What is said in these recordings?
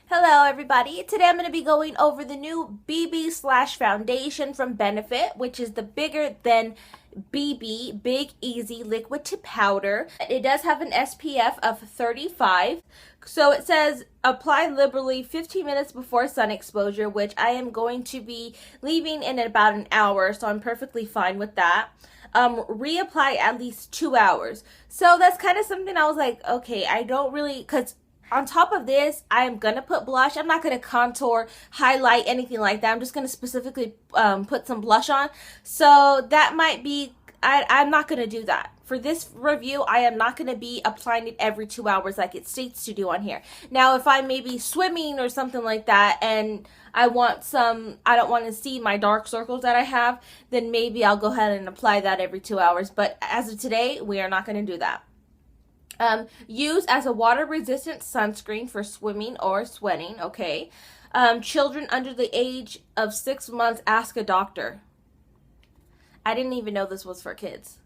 Hello everybody. Today I'm going to be going over the new BB slash foundation from Benefit, which is the bigger than BB Big Easy Liquid to Powder. It does have an SPF of 35. So it says apply liberally 15 minutes before sun exposure, which I am going to be leaving in about an hour, so I'm perfectly fine with that. Reapply at least 2 hours. So that's kind of something I was like, okay, I don't really, because on top of this, I'm going to put blush. I'm not going to contour, highlight, anything like that. I'm just going to specifically put some blush on. So that might be, I'm not going to do that. For this review, I am not going to be applying it every 2 hours like it states to do on here. Now, if I may be swimming or something like that and I don't want to see my dark circles that I have, then maybe I'll go ahead and apply that every 2 hours. But as of today, we are not going to do that. Use as a water-resistant sunscreen for swimming or sweating, okay? Children under the age of 6 months, ask a doctor. I didn't even know this was for kids.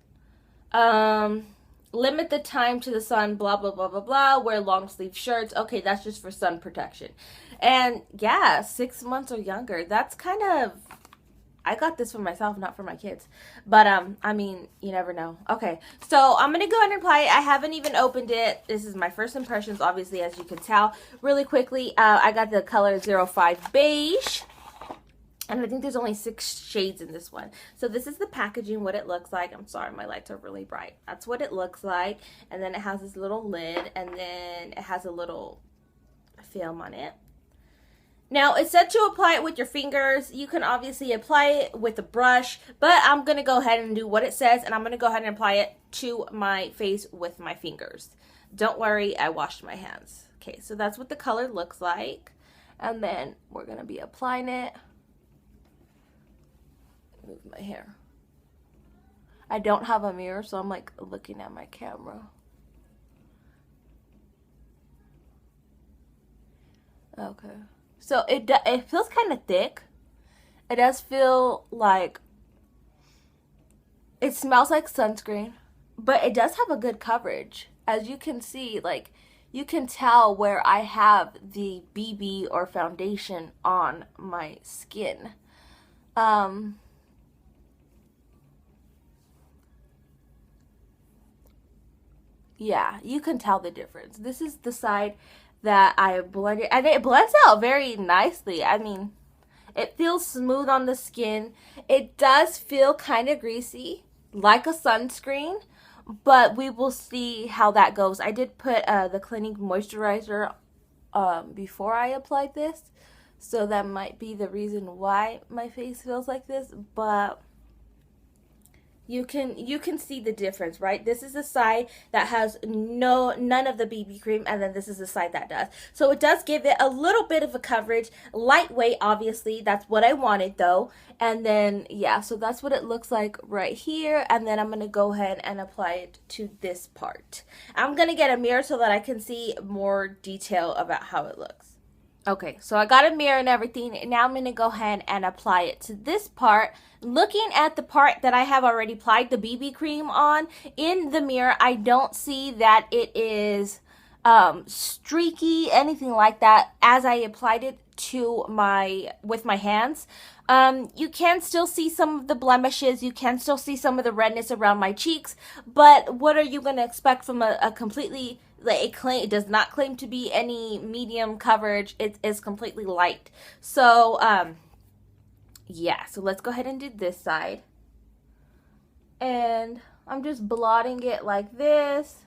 Limit the time to the sun, blah, blah, blah, blah, blah. Wear long-sleeve shirts. Okay, that's just for sun protection. And, yeah, 6 months or younger. That's kind of... I got this for myself, not for my kids. But, I mean, you never know. Okay, so I'm going to go ahead and apply it. I haven't even opened it. This is my first impressions, obviously, as you can tell. Really quickly, I got the color 05 Beige. And I think there's only 6 shades in this one. So this is the packaging, what it looks like. I'm sorry, my lights are really bright. That's what it looks like. And then it has this little lid. And then it has a little film on it. Now, it's said to apply it with your fingers. You can obviously apply it with a brush, but I'm going to go ahead and do what it says, and I'm going to go ahead and apply it to my face with my fingers. Don't worry, I washed my hands. Okay, so that's what the color looks like, and then we're going to be applying it. Move my hair. I don't have a mirror, so I'm like looking at my camera. Okay. So it feels kind of thick. It does feel like it smells like sunscreen, but it does have a good coverage. As you can see, like you can tell where I have the BB or foundation on my skin. Yeah, you can tell the difference. This is the side that I blended, and it blends out very nicely. I mean, it feels smooth on the skin. It does feel kind of greasy, like a sunscreen, but we will see how that goes. I did put the Clinique moisturizer before I applied this, so that might be the reason why my face feels like this, but you can see the difference, right? This is the side that has none of the BB cream, and then this is the side that does. So it does give it a little bit of a coverage, lightweight, obviously. That's what I wanted, though. And then, yeah, so that's what it looks like right here. And then I'm going to go ahead and apply it to this part. I'm going to get a mirror so that I can see more detail about how it looks. Okay, so I got a mirror and everything. Now I'm going to go ahead and apply it to this part. Looking at the part that I have already applied the BB cream on, in the mirror, I don't see that it is streaky, anything like that, as I applied it to with my hands. You can still see some of the blemishes. You can still see some of the redness around my cheeks. But what are you going to expect from a completely... it does not claim to be any medium coverage. It is completely light. So, yeah. So let's go ahead and do this side. And I'm just blotting it like this.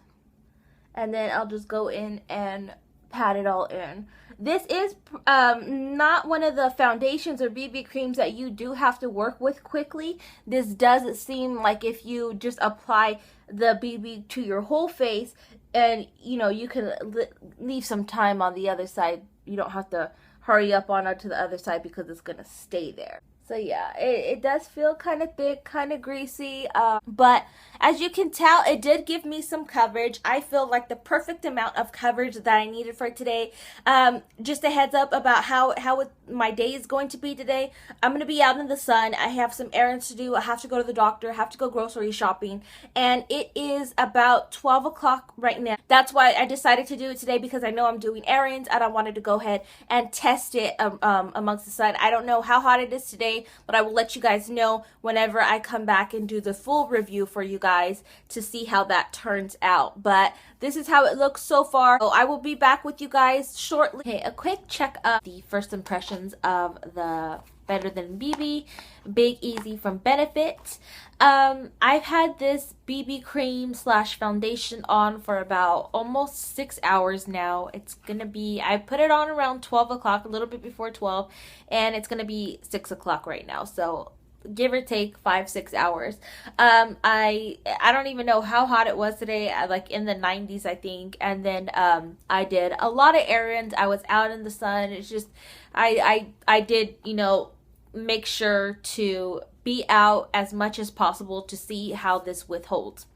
And then I'll just go in and pat it all in. This is not one of the foundations or BB creams that you do have to work with quickly. This does seem like if you just apply the BB to your whole face, and you know, you can leave some time on the other side. You don't have to hurry up on it to the other side because it's going to stay there. So yeah, it does feel kind of thick, kind of greasy. But as you can tell, it did give me some coverage. I feel like the perfect amount of coverage that I needed for today. Just a heads up about how my day is going to be today. I'm going to be out in the sun. I have some errands to do. I have to go to the doctor. I have to go grocery shopping. And it is about 12 o'clock right now. That's why I decided to do it today, because I know I'm doing errands and I wanted to go ahead and test it amongst the sun. I don't know how hot it is today, but I will let you guys know whenever I come back and do the full review for you guys to see how that turns out. But this is how it looks so far. So I will be back with you guys shortly. Okay, a quick check of the first impressions of the Better Than BB Big Easy from Benefit. I've had this BB cream slash foundation on for about almost 6 hours now. It's gonna be, I put it on around 12 o'clock, a little bit before 12, and it's gonna be 6 o'clock right now. So give or take 5-6 hours. I don't even know how hot it was today, like in the 90s I think. And then I did a lot of errands. I was out in the sun. It's just I did, you know, make sure to be out as much as possible to see how this withholds.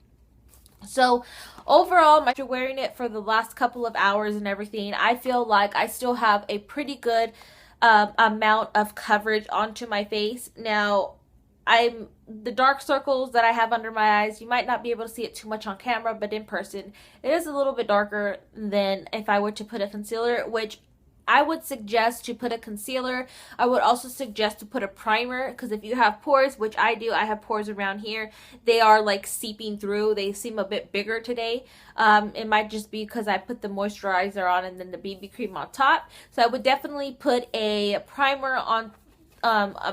So overall, after wearing it for the last couple of hours and everything, I feel like I still have a pretty good amount of coverage onto my face. Now, the dark circles that I have under my eyes, you might not be able to see it too much on camera, but in person, it is a little bit darker than if I were to put a concealer, which I would suggest to put a concealer. I would also suggest to put a primer, because if you have pores, which I do, I have pores around here, they are like seeping through. They seem a bit bigger today. It might just be because I put the moisturizer on and then the BB cream on top. So I would definitely put a primer on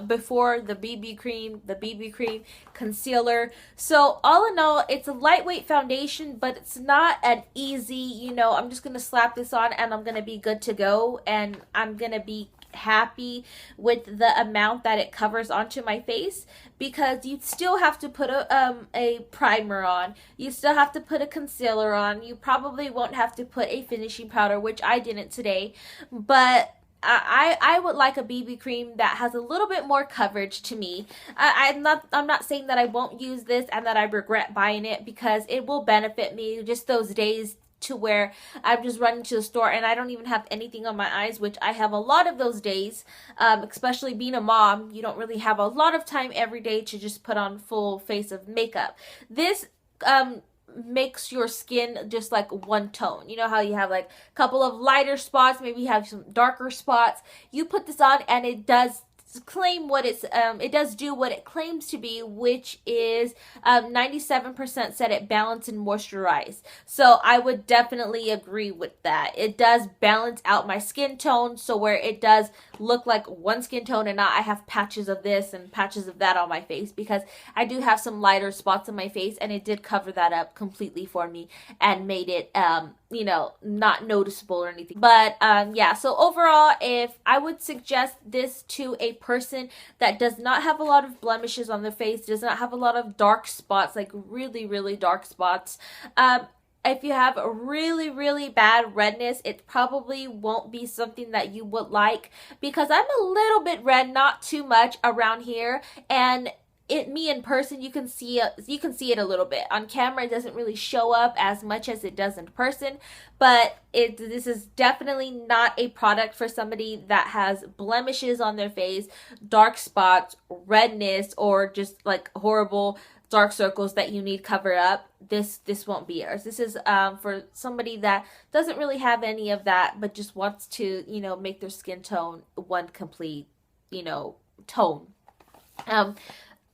before the BB cream, concealer. So all in all, it's a lightweight foundation, but it's not an easy, you know, I'm just gonna slap this on and I'm gonna be good to go, and I'm gonna be happy with the amount that it covers onto my face, because you still have to put a primer on, you still have to put a concealer on, you probably won't have to put a finishing powder, which I didn't today, but I would like a BB cream that has a little bit more coverage to me. I'm not saying that I won't use this and that I regret buying it, because it will benefit me just those days to where I'm just running to the store and I don't even have anything on my eyes, which I have a lot of those days, especially being a mom. You don't really have a lot of time every day to just put on full face of makeup. This makes your skin just like one tone. You know how you have like a couple of lighter spots, maybe you have some darker spots. You put this on and it does claim what it does do what it claims to be, which is 97% said it balanced and moisturized. So I would definitely agree with that. It does balance out my skin tone, so where it does look like one skin tone and not I have patches of this and patches of that on my face, because I do have some lighter spots on my face, and it did cover that up completely for me and made it you know, not noticeable or anything. But yeah, so overall, if I would suggest this to a person that does not have a lot of blemishes on their face, does not have a lot of dark spots, like really, really dark spots, if you have a really, really bad redness, it probably won't be something that you would like, because I'm a little bit red, not too much around here, and me in person, you can see it a little bit. On camera, it doesn't really show up as much as it does in person, but this is definitely not a product for somebody that has blemishes on their face, dark spots, redness, or just like horrible dark circles that you need covered up. This won't be yours. This is for somebody that doesn't really have any of that, but just wants to, you know, make their skin tone one complete, you know, tone.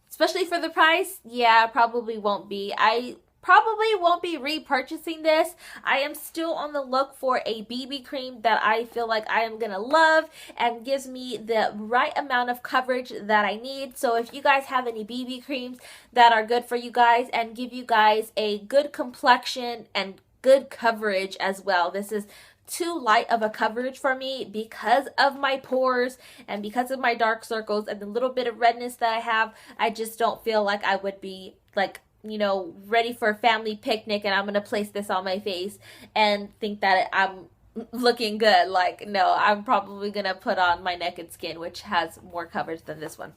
Especially for the price, yeah, probably won't be. I probably won't be repurchasing this. I am still on the look for a BB cream that I feel like I am gonna love and gives me the right amount of coverage that I need. So if you guys have any BB creams that are good for you guys and give you guys a good complexion and good coverage as well, this is too light of a coverage for me because of my pores and because of my dark circles and the little bit of redness that I have. I just don't feel like I would be like, you know, ready for a family picnic and I'm gonna place this on my face and think that I'm looking good. Like, no, I'm probably gonna put on my naked skin, which has more coverage than this one.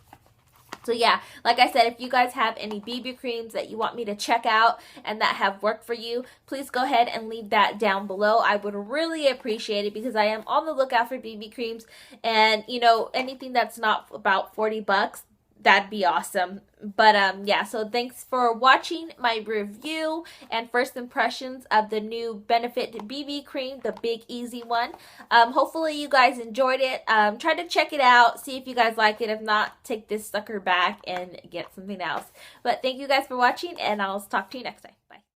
So yeah, like I said, if you guys have any BB creams that you want me to check out and that have worked for you, please go ahead and leave that down below. I would really appreciate it because I am on the lookout for BB creams, and you know, anything that's not about 40 bucks, that'd be awesome. But yeah, so thanks for watching my review and first impressions of the new Benefit BB cream, the Big Easy one. Hopefully you guys enjoyed it. Try to check it out, see if you guys like it. If not, take this sucker back and get something else. But thank you guys for watching, and I'll talk to you next time. Bye.